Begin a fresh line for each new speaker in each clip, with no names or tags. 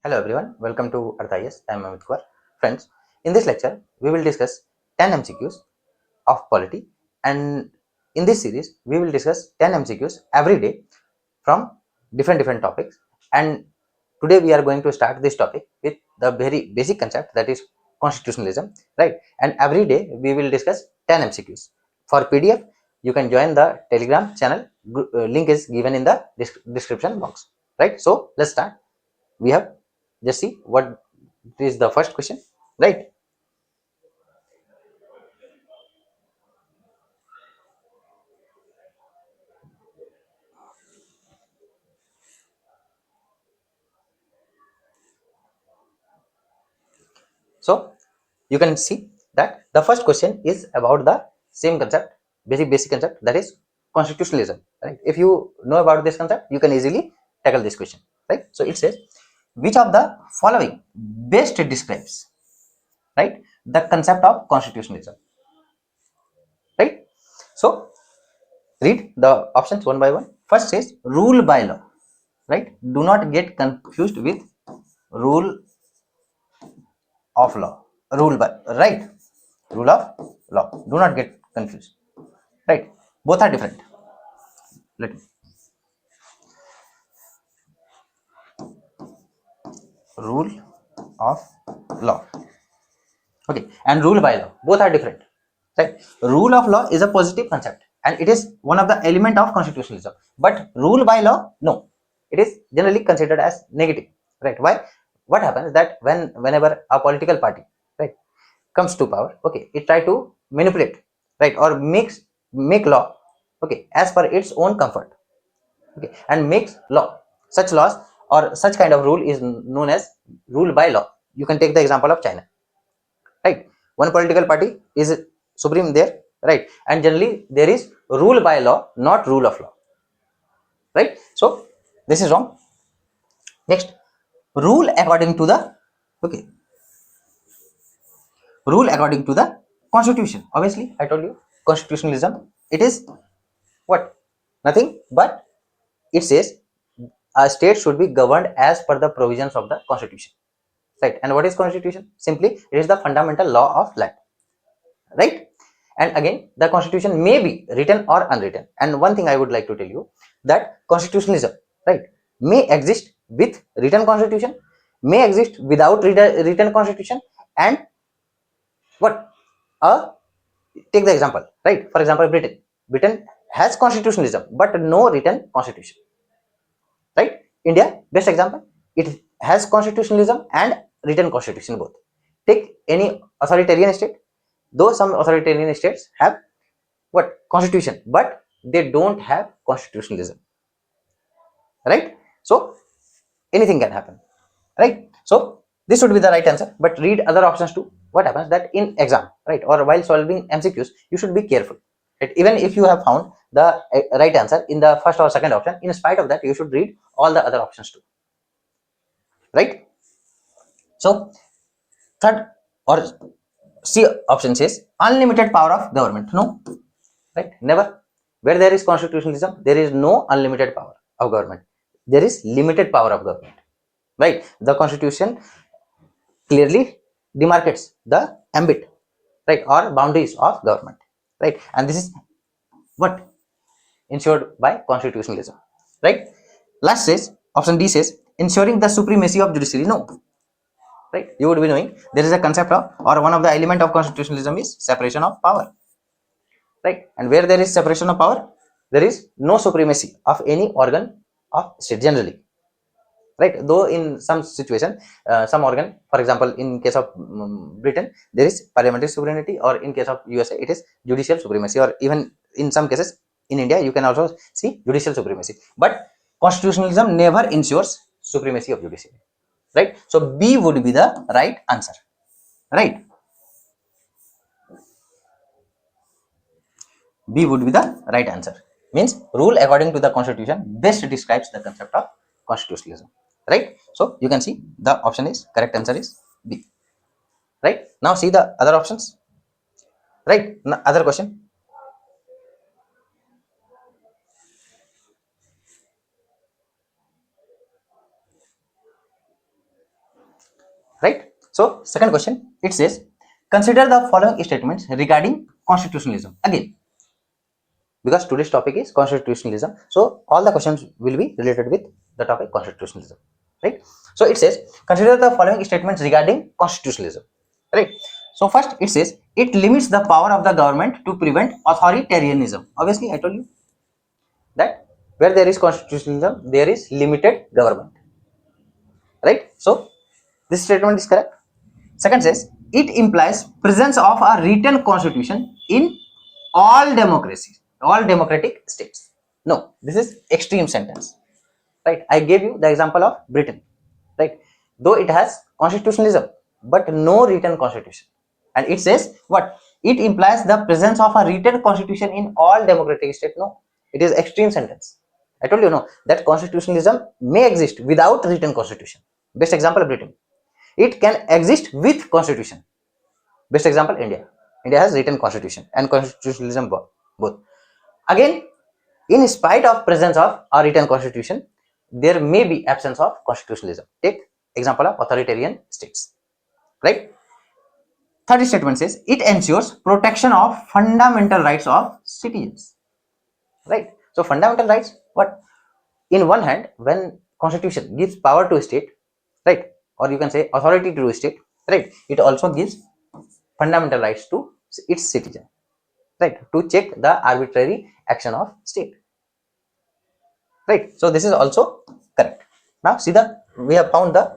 Hello everyone, welcome to Arth. I am Amit Kumar. Friends, in this lecture, we will discuss 10 MCQs of polity, and in this series, we will discuss 10 MCQs every day from different topics. And today we are going to start this topic with the very basic concept, that is constitutionalism, right? And every day we will discuss 10 MCQs. For PDF, you can join the Telegram channel. Link is given in the description box, right? So let's start. We have just see what is the first question, right? So you can see that the first question is about the same concept, basic concept, that is constitutionalism, right? If you know about this concept, you can easily tackle this question, right? So it says, which of the following best describes, right, the concept of constitutionalism, right? So read the options one by one. First says rule by law, right? Do not get confused with rule of law. Rule by, right? Rule of law, do not get confused, right? Both are different. Let me, rule of law, okay, and rule by law, both are different, right? Rule of law is a positive concept and it is one of the element of constitutionalism, but rule by law, no, it is generally considered as negative, right? Why? What happens that whenever a political party, right, comes to power, okay, it try to manipulate, right, or make law, okay, as per its own comfort, okay, and makes law. Such laws or such kind of rule is known as rule by law. You can take the example of China, right? One political party is supreme there, right, and generally there is rule by law, not rule of law, right? So this is wrong. Next, rule according to the, okay, rule according to the constitution. Obviously I told you, constitutionalism, it is what? Nothing but it says a state should be governed as per the provisions of the constitution, right? And what is constitution? Simply it is the fundamental law of land, right? And again, the constitution may be written or unwritten, and one thing I would like to tell you, that constitutionalism, right, may exist with written constitution, may exist without written constitution, and what, uh take the example, right? For example, Britain has constitutionalism but no written constitution, right? India, best example, it has constitutionalism and written constitution both. Take any authoritarian state, though some authoritarian states have what, constitution, but they don't have constitutionalism, right? So anything can happen, right? So this would be the right answer, but read other options too. What happens that in exam, right, or while solving MCQs, you should be careful, right? Even if you have found the right answer in the first or second option, in spite of that, you should read all the other options too, right? So third or C option says unlimited power of government. No, right? Never. Where there is constitutionalism, there is no unlimited power of government. There is limited power of government, right? The constitution clearly demarcates the ambit, right, or boundaries of government, right? And this is what ensured by constitutionalism, right? Last says option D says ensuring the supremacy of judiciary. No, right? You would be knowing there is a concept of, or one of the element of constitutionalism is separation of power, right? And where there is separation of power, there is no supremacy of any organ of state generally, right? Though in some situation, some organ, for example, in case of Britain, there is parliamentary sovereignty, or in case of USA it is judicial supremacy, or even in some cases in India you can also see judicial supremacy, but constitutionalism never ensures supremacy of judiciary, right? So B would be the right answer, right? B would be the right answer. Means rule according to the constitution best describes the concept of constitutionalism, right? So you can see the option is correct answer is B, right? Now see the other options, right? Other question. right? So second question, it says, consider the following statements regarding constitutionalism. Again, because today's topic is constitutionalism, so all the questions will be related with the topic constitutionalism, right? So it says, consider the following statements regarding constitutionalism, right? So first it says, it limits the power of the government to prevent authoritarianism. Obviously, I told you that where there is constitutionalism, there is limited government, right? So this statement is correct. Second says, it implies presence of a written constitution in all democracies, all democratic states. No, this is extreme sentence, right? I gave you the example of Britain, right? Though it has constitutionalism, but no written constitution. And it says what? It implies the presence of a written constitution in all democratic states. No, it is extreme sentence. I told you no, that constitutionalism may exist without written constitution. Best example, Britain. It can exist with constitution. Best example, India. India has written constitution and constitutionalism both. Again, in spite of presence of a written constitution, there may be absence of constitutionalism. Take example of authoritarian states, right? Third statement says, it ensures protection of fundamental rights of citizens, right? So fundamental rights, what? In one hand, when constitution gives power to a state, right, or you can say authority to a state, right, it also gives fundamental rights to its citizen, right, to check the arbitrary action of state, right? So this is also correct. Now see, we have found the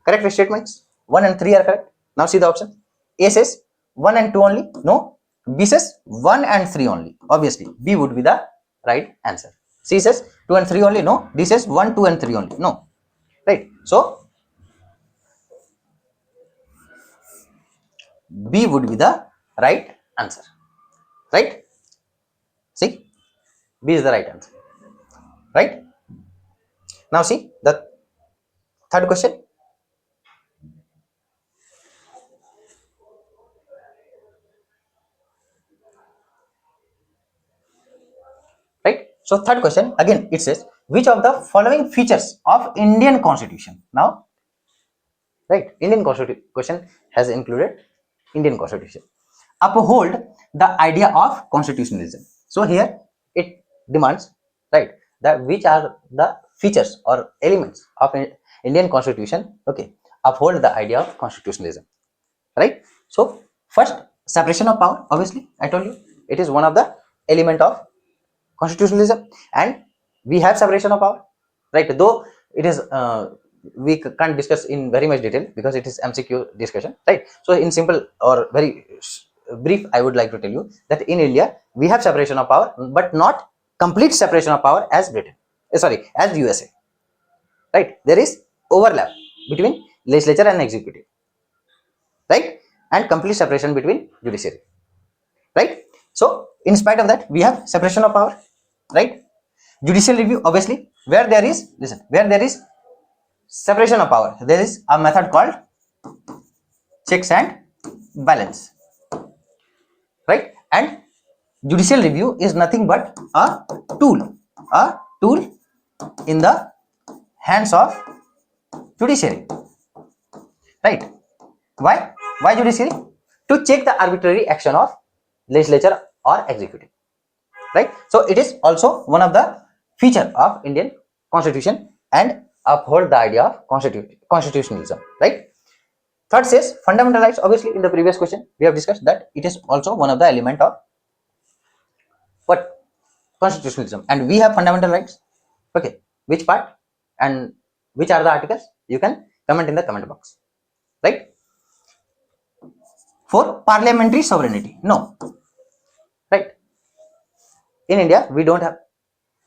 correct statements. 1 and 3 are correct. Now see the option. A says 1 and 2 only, no. B says 1 and 3 only. Obviously B would be the right answer. C says 2 and 3 only, no. D says 1, 2 and 3 only, no, right? So B would be the right answer, right? See, B is the right answer, right? Now see the third question. Right? So third question, again it says, which of the following features of Indian Constitution? Now, right, Indian Constitution has included Indian Constitution. Uphold the idea of constitutionalism. So here it demands, right, that which are the features or elements of Indian Constitution, okay, uphold the idea of constitutionalism, right? So first, separation of power. Obviously, I told you it is one of the element of constitutionalism, and we have separation of power, right? Though it is we can't discuss in very much detail because it is MCQ discussion, right? So in simple or very brief, I would like to tell you that in India we have separation of power, but not complete separation of power as Britain, sorry, as USA, right? There is overlap between legislature and executive, right, and complete separation between judiciary, right? So in spite of that, we have separation of power, right? Judicial review, obviously, where there is, listen, where there is separation of power, there is a method called checks and balance, right? And judicial review is nothing but tool a tool in the hands of judiciary, right? Why judiciary? To check the arbitrary action of legislature or executive, right? So it is also one of the feature of Indian Constitution and uphold the idea of constitutionalism, right? Third says fundamental rights. Obviously, in the previous question we have discussed that it is also one of the element of what? Constitutionalism, and we have fundamental rights. Okay, which part and which are the articles? You can comment in the comment box, right? For parliamentary sovereignty, no, right? In India, we don't have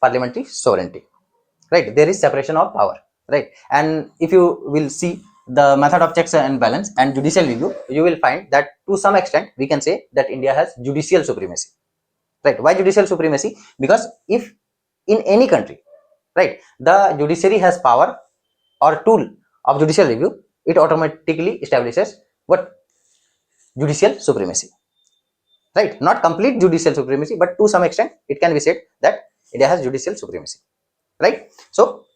parliamentary sovereignty, right? There is separation of power, right? And if you will see the method of checks and balance and judicial review, you will find that to some extent we can say that India has judicial supremacy, right? Why judicial supremacy? Because if in any country, right, the judiciary has power or tool of judicial review, it automatically establishes what? Judicial supremacy, right? Not complete judicial supremacy, but to some extent it can be said that India has judicial supremacy, right? So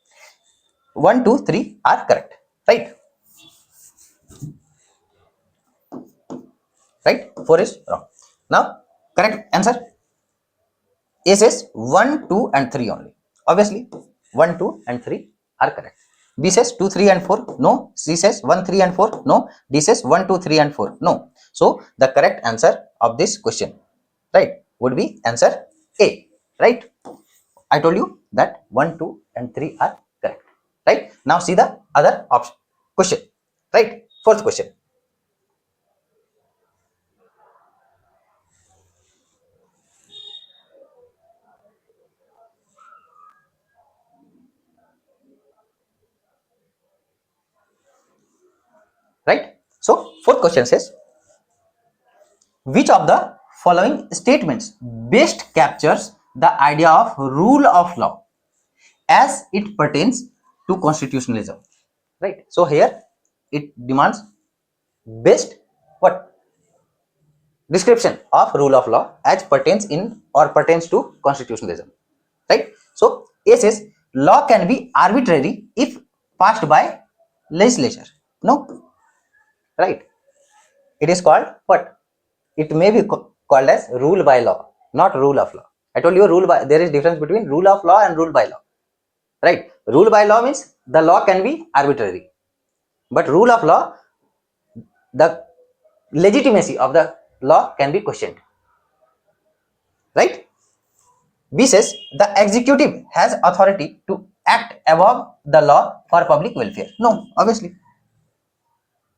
1, 2, 3 are correct, right? right? 4 is wrong. Now correct answer, A says 1, 2 and 3 only. Obviously 1, 2 and 3 are correct. B says 2, 3 and 4. No. C says 1, 3 and 4. No. D says 1, 2, 3 and 4. No. So the correct answer of this question, right, would be answer A, right? I told you that 1, 2 and 3 are correct, right? Now see the other option question, right? Fourth question, right? So fourth question says, which of the following statements best captures the idea of rule of law as it pertains to constitutionalism, right? So here it demands best what description of rule of law as pertains in or pertains to constitutionalism, right? So A says law can be arbitrary if passed by legislature. No, right? It is called what? It may be called as rule by law, not rule of law. I told you rule by, there is difference between rule of law and rule by law, right? Rule by law means the law can be arbitrary, but rule of law, the legitimacy of the law can be questioned, right? B says the executive has authority to act above the law for public welfare. No, obviously,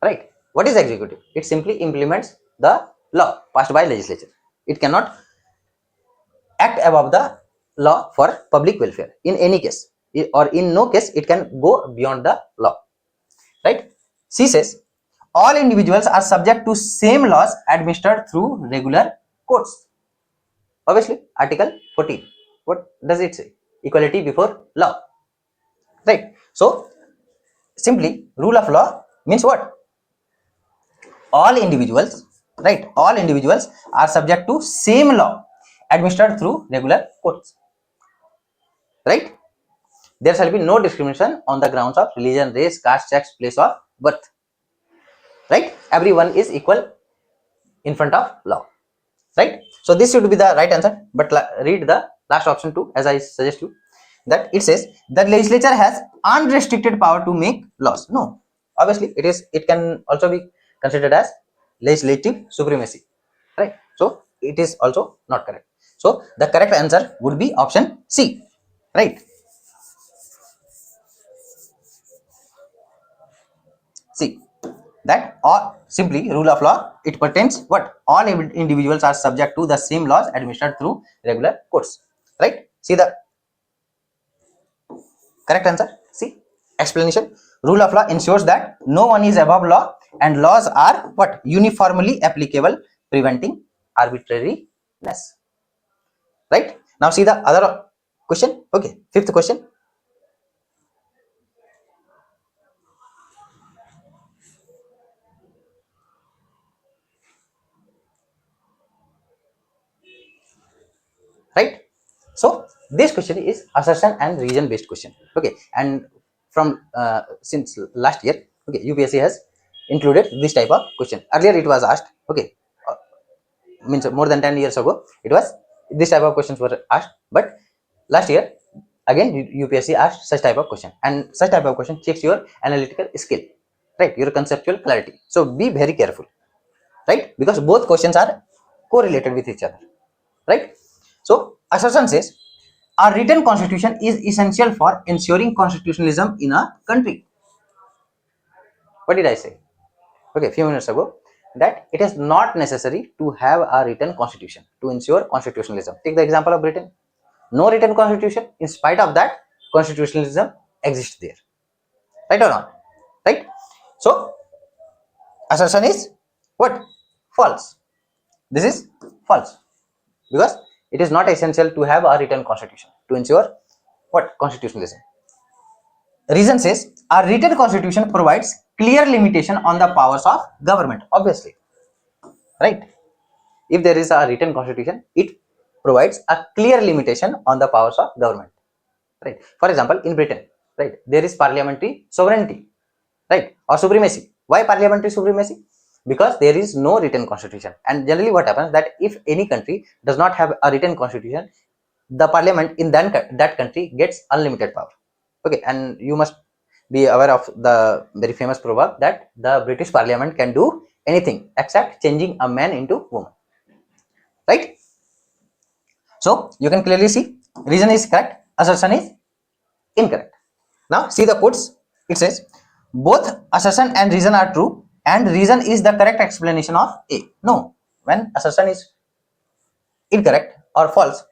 right? What is executive? It simply implements the law passed by legislature. It cannot act above the law for public welfare in any case, or in no case it can go beyond the law, right? C says all individuals are subject to same laws administered through regular courts. Obviously article 14, what does it say? Equality before law, right? So simply rule of law means what? All individuals, right, all individuals are subject to same law administered through regular courts, right? There shall be no discrimination on the grounds of religion, race, caste, sex, place of birth, right? Everyone is equal in front of law, right? So this should be the right answer, but read the last option too, as I suggest you, that it says the legislature has unrestricted power to make laws. No, obviously it can also be considered as legislative supremacy, right? So it is also not correct. So the correct answer would be option C, right? See that all simply rule of law, it pertains what? All individuals are subject to the same laws administered through regular courts, right? See the correct answer. See explanation. Rule of law ensures that no one is above law and laws are what? Uniformly applicable, preventing arbitrariness, right? Now see the other question. Okay, fifth question, right? So this question is assertion and reason based question. Okay, and from since last year, okay, UPSC has included this type of question. Earlier it was asked, okay, means more than 10 years ago it was this type of questions were asked, but last year again UPSC asked such type of question, and such type of question checks your analytical skill, right, your conceptual clarity. So be very careful, right, because both questions are correlated with each other, right? So assertion says a written constitution is essential for ensuring constitutionalism in a country. What did I say? Okay, a few minutes ago, that it is not necessary to have a written constitution to ensure constitutionalism. Take the example of Britain. No written constitution. In spite of that, constitutionalism exists there. Right or not? Right? So assertion is what? False. This is false, because it is not essential to have a written constitution to ensure what? Constitutionalism. Reason says a written constitution provides clear limitation on the powers of government. Obviously, right? If there is a written constitution, it provides a clear limitation on the powers of government, right? For example, in Britain, right, there is parliamentary sovereignty, right, or supremacy. Why parliamentary supremacy? because there is no written constitution. And generally what happens that if any country does not have a written constitution, the parliament in that country gets unlimited power. Okay, and you must be aware of the very famous proverb that the British parliament can do anything except changing a man into woman, right? So you can clearly see reason is correct, assertion is incorrect. Now see the quotes. It says both assertion and reason are true and reason is the correct explanation of A. No, when assertion is incorrect or false,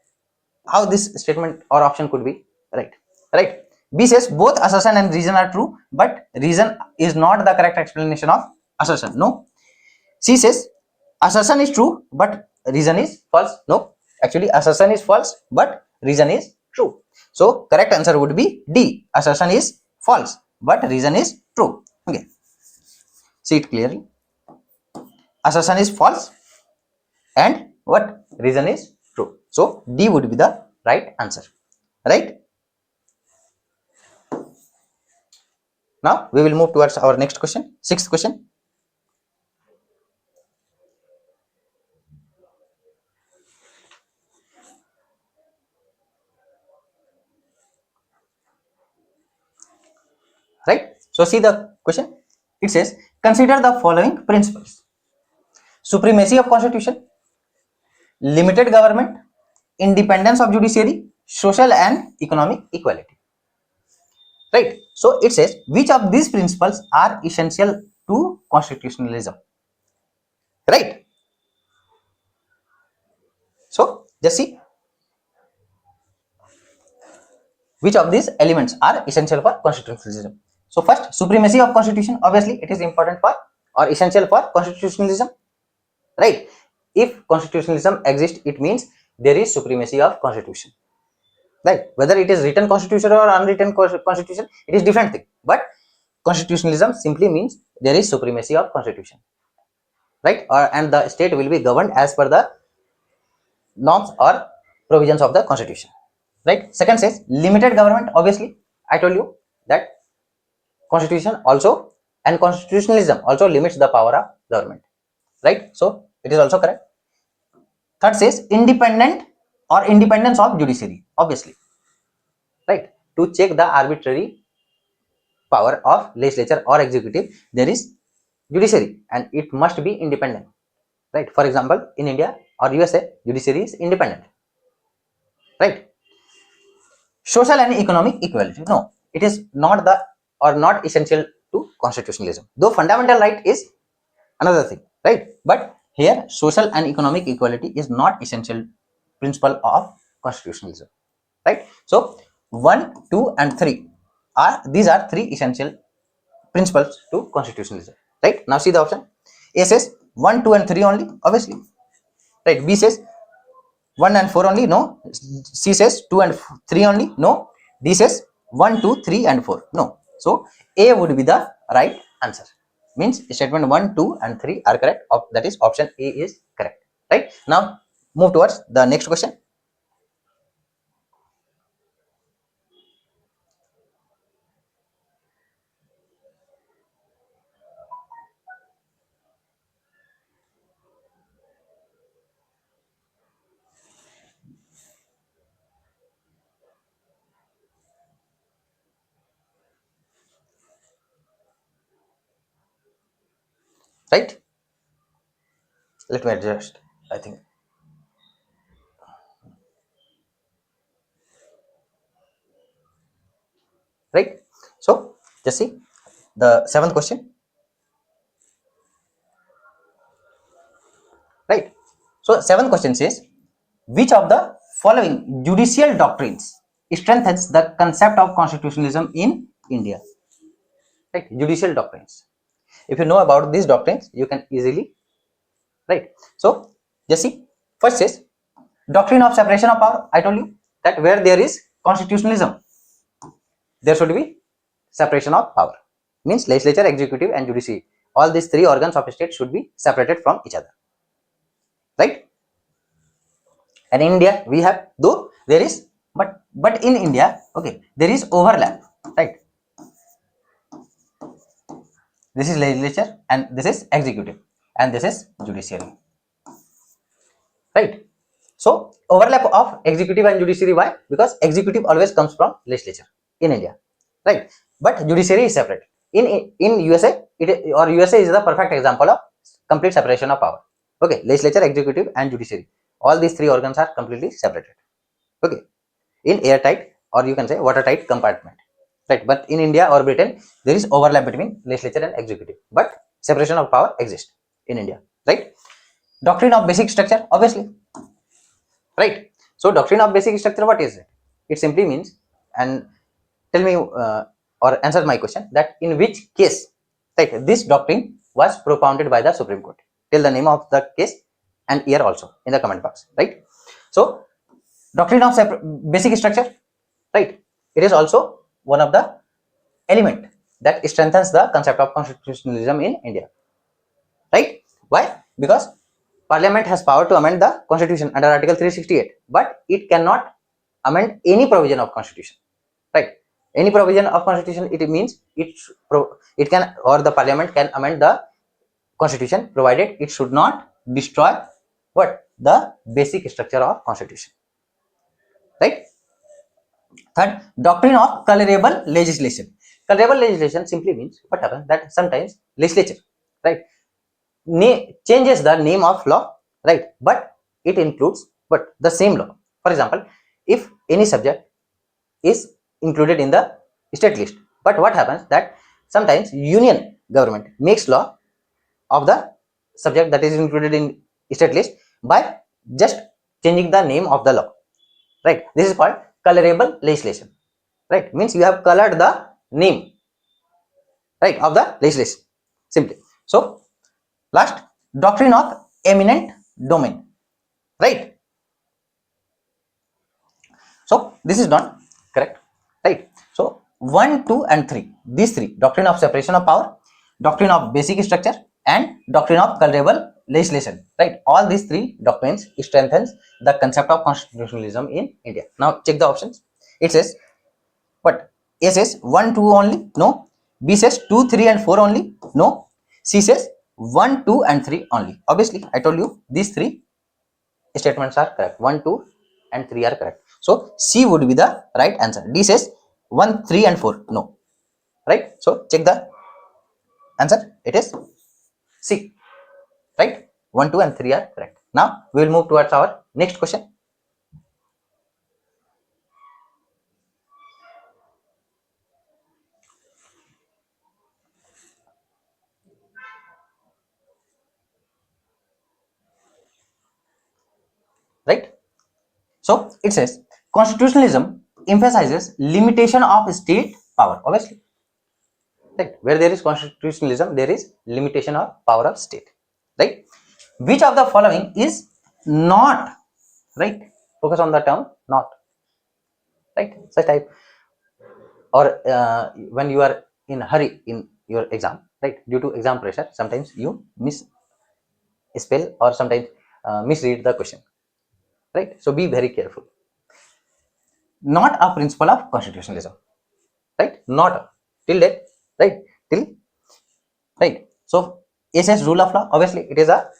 how this statement or option could be right? Right. B says both assertion and reason are true, but reason is not the correct explanation of assertion. No. C says assertion is true, but reason is false. No. Actually, assertion is false, but reason is true. So correct answer would be D. Assertion is false, but reason is true. Okay. See it clearly. Assertion is false, and what reason is true. So D would be the right answer. Right. Now we will move towards our next question, sixth question. Right. So see the question. It says consider the following principles: supremacy of constitution, limited government, independence of judiciary, social and economic equality. Right. So it says which of these principles are essential to constitutionalism. Right. So just see which of these elements are essential for constitutionalism. So first, supremacy of constitution. Obviously, it is important for or essential for constitutionalism. Right. If constitutionalism exists, it means there is supremacy of constitution. Right. Whether it is written constitution or unwritten constitution, it is different thing. But constitutionalism simply means there is supremacy of constitution. Right. And the state will be governed as per the norms or provisions of the constitution. Right. Second says limited government. Obviously, I told you that constitution also and constitutionalism also limits the power of government. Right. So it is also correct. Third says independent or independence of judiciary. Obviously, right, to check the arbitrary power of legislature or executive, there is judiciary and it must be independent. Right. For example, in India or USA, judiciary is independent. Right. Social and economic equality. No, it is not the or not essential to constitutionalism. Though fundamental right is another thing, right? But here social and economic equality is not essential principle of constitutionalism. Right. So 1, 2 and 3 are these are three essential principles to constitutionalism. Right. Now see the option. A says 1, 2 and 3 only, obviously. Right. B says 1 and 4 only, no. C says 2 and 3 only, no. D says 1, 2, 3 and 4, no. So A would be the right answer. Means statement 1, 2 and 3 are correct. That is option A is correct. Right. Now move towards the next question. Right. Let me adjust. I think. Right. So just see the seventh question. Right. So seventh question says which of the following judicial doctrines strengthens the concept of constitutionalism in India. Right. Judicial doctrines. If you know about these doctrines, you can easily. Right. So just see first says doctrine of separation of power. I told you that where there is constitutionalism, there should be separation of power. Means legislature, executive and judiciary, all these three organs of state should be separated from each other. Right. And in India we have, though there is, but in India, okay, there is overlap. Right. This is legislature and this is executive. and this is judiciary, right? So overlap of executive and judiciary, why? Because executive always comes from legislature in India, right? But judiciary is separate. In USA, USA is the perfect example of complete separation of power. Okay, legislature, executive, and judiciary. All these three organs are completely separated. Okay, in airtight, or you can say watertight compartment, right? But in India or Britain, there is overlap between legislature and executive, but separation of power exists in India, right? Doctrine of basic structure, obviously, right? So doctrine of basic structure, what is it? It simply means, and tell me or answer my question, that in which case, right, this doctrine was propounded by the Supreme Court. Tell the name of the case and year also in the comment box, right? So doctrine of basic structure, right, it is also one of the element that strengthens the concept of constitutionalism in India, right? Why? Because Parliament has power to amend the constitution under Article 368, but it cannot amend any provision of constitution, right? Any provision of constitution, it means it can, or the Parliament can amend the constitution, provided it should not destroy what, the basic structure of constitution, right? Third, doctrine of colorable legislation. Colorable legislation simply means what happens, that sometimes legislature, right, changes the name of law, right, but it includes but the same law. For example, if any subject is included in the state list, but what happens that sometimes union government makes law of the subject that is included in state list by just changing the name of the law, right? This is called colorable legislation, right? Means you have colored the name, right, of the legislation simply. So last, doctrine of eminent domain, right? So this is not correct, right? So 1, 2, and 3, these three, doctrine of separation of power, doctrine of basic structure, and doctrine of colorable legislation, right? All these three doctrines strengthens the concept of constitutionalism in India. Now check the options. It says what? A says 1, 2 only, no. B says 2, 3, and 4 only, no. C says 1, 2, and 3 only. Obviously, I told you these three statements are correct. 1, 2, and 3 are correct. So C would be the right answer. D says 1, 3, and 4, no. Right? So check the answer. It is C. Right? 1, 2, and 3 are correct. Now we will move towards our next question. Right? So it says constitutionalism emphasizes limitation of state power. Obviously, right? Where there is constitutionalism, there is limitation of power of state. Right? Which of the following is not, right? Focus on the term not. Right? Such type, or when you are in a hurry in your exam, right? Due to exam pressure, sometimes you misspell or sometimes misread the question. Right? So be very careful. Not a principle of constitutionalism, right? Not till that, right? Till, right? So A says rule of law, obviously it is a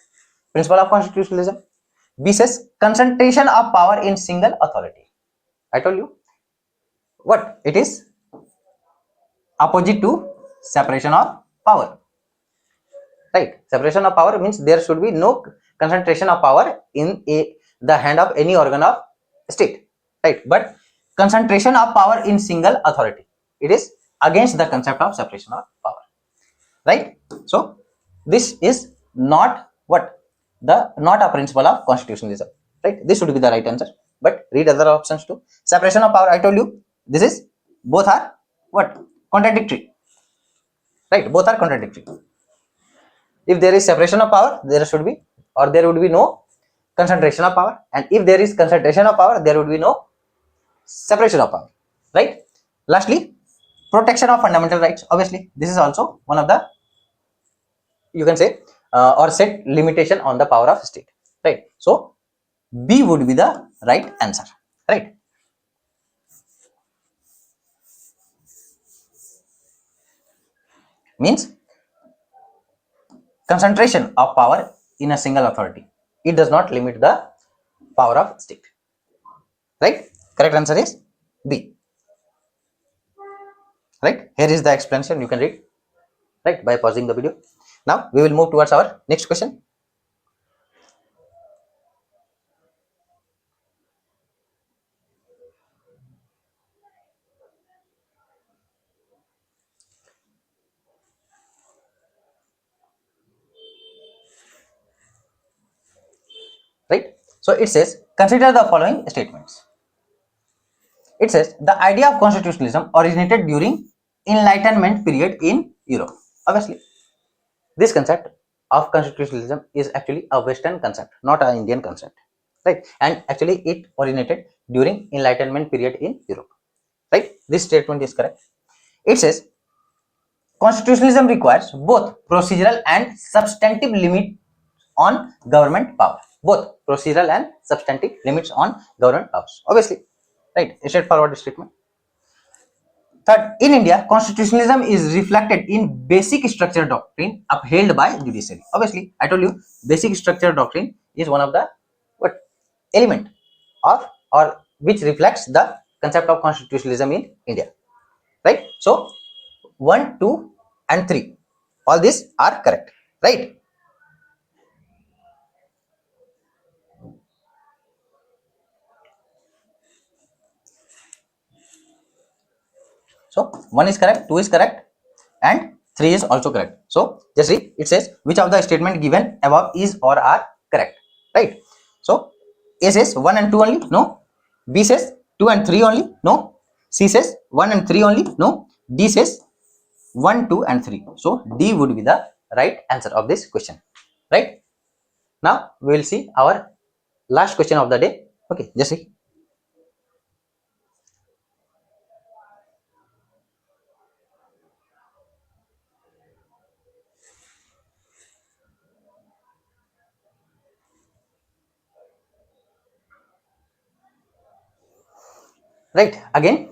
principle of constitutionalism. B says concentration of power in single authority. I told you what it is, opposite to separation of power, right? Separation of power means there should be no concentration of power in the hand of any organ of state, right? But concentration of power in single authority, it is against the concept of separation of power, right? So this is not what, the not a principle of constitutionalism, right? This should be the right answer, but read other options too. Separation of power, I told you, this is, both are what, contradictory, right? Both are contradictory. If there is separation of power, there should be, or there would be no concentration of power, and if there is concentration of power, there would be no separation of power, right? Lastly, protection of fundamental rights, obviously this is also one of the, you can say, or set limitation on the power of state, right? So B would be the right answer, right? Means concentration of power in a single authority. It does not limit the power of state. Right? Correct answer is B. Right? Here is the explanation. You can read, right, by pausing the video. Now we will move towards our next question. Right? So it says, consider the following statements. It says the idea of constitutionalism originated during Enlightenment period in Europe. Obviously, this concept of constitutionalism is actually a Western concept, not an Indian concept, right? And actually, it originated during Enlightenment period in Europe, right? This statement is correct. It says constitutionalism requires both procedural and substantive limit on government power. Both procedural and substantive limits on government powers. Obviously, right? A straightforward statement. Third, in India, constitutionalism is reflected in basic structure doctrine upheld by judiciary. Obviously, I told you basic structure doctrine is one of the what element of or which reflects the concept of constitutionalism in India. Right? So 1, 2, and 3, all these are correct. Right? So 1 is correct, 2 is correct, and 3 is also correct. So just read. It says which of the statement given above is or are correct. Right? So A says 1 and 2 only. No. B says 2 and 3 only. No. C says 1 and 3 only. No. D says 1, 2 and 3. So D would be the right answer of this question. Right? Now we will see our last question of the day. Okay, just see. Right? Again,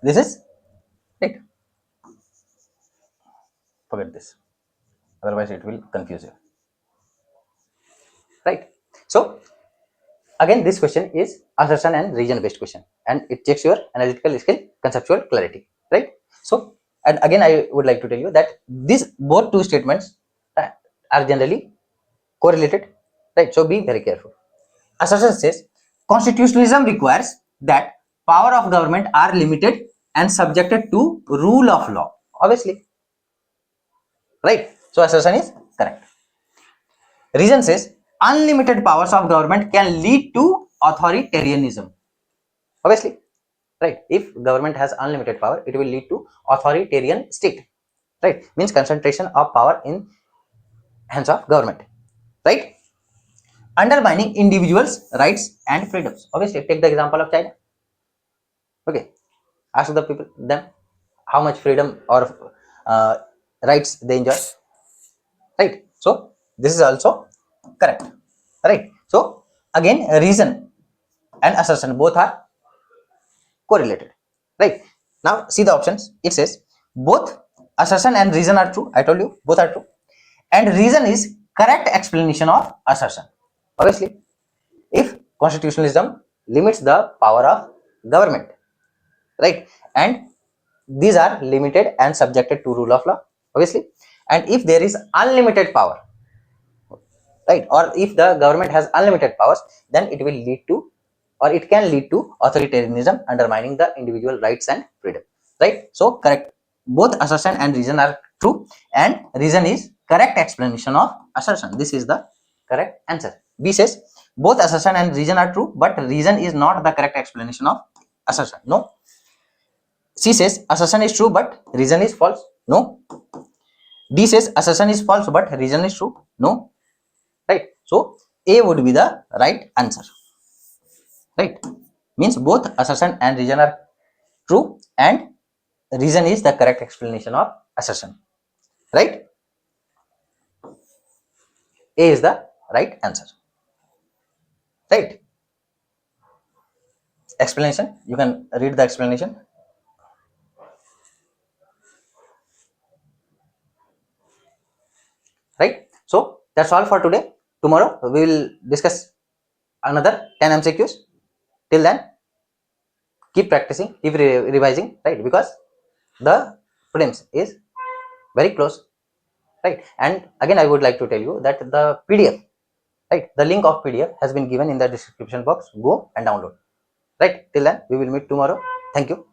this is right. Forget this. Otherwise, it will confuse you. Right? So again, this question is assertion and reason based question, and it checks your analytical skill, conceptual clarity. Right? So, and again, I would like to tell you that these both two statements are generally correlated. Right? So be very careful. Assertion says constitutionalism requires that power of government are limited and subjected to rule of law. Obviously, right? So assertion is correct. Reason says unlimited powers of government can lead to authoritarianism. Obviously, right? If government has unlimited power, it will lead to authoritarian state. Right? Means concentration of power in hands of government. Right? Undermining individuals' rights and freedoms. Obviously, take the example of China. Okay, ask the people them how much freedom or rights they enjoy. Right? So this is also correct. Right? So again, reason and assertion both are correlated. Right? Now see the options. It says both assertion and reason are true. I told you both are true, and reason is correct explanation of assertion. Obviously, if constitutionalism limits the power of government, right, and these are limited and subjected to rule of law, obviously, and if there is unlimited power, right, or if the government has unlimited powers, then it will lead to or it can lead to authoritarianism, undermining the individual rights and freedom. Right? So correct, both assertion and reason are true, and reason is correct explanation of assertion. This is the correct answer. B says both assertion and reason are true, but reason is not the correct explanation of assertion. No. C says assertion is true but reason is false. No. D says assertion is false but reason is true. No. Right? So A would be the right answer. Right? Means both assertion and reason are true, and reason is the correct explanation of assertion. Right? A is the right answer. Right? Explanation. You can read the explanation. Right? So that's all for today. Tomorrow we will discuss another 10 MCQs. Till then, keep practicing, keep revising, right? Because the prelims is very close, right? And again, I would like to tell you that the PDF, right, the link of PDF has been given in the description box. Go and download, right? Till then, we will meet tomorrow. Thank you.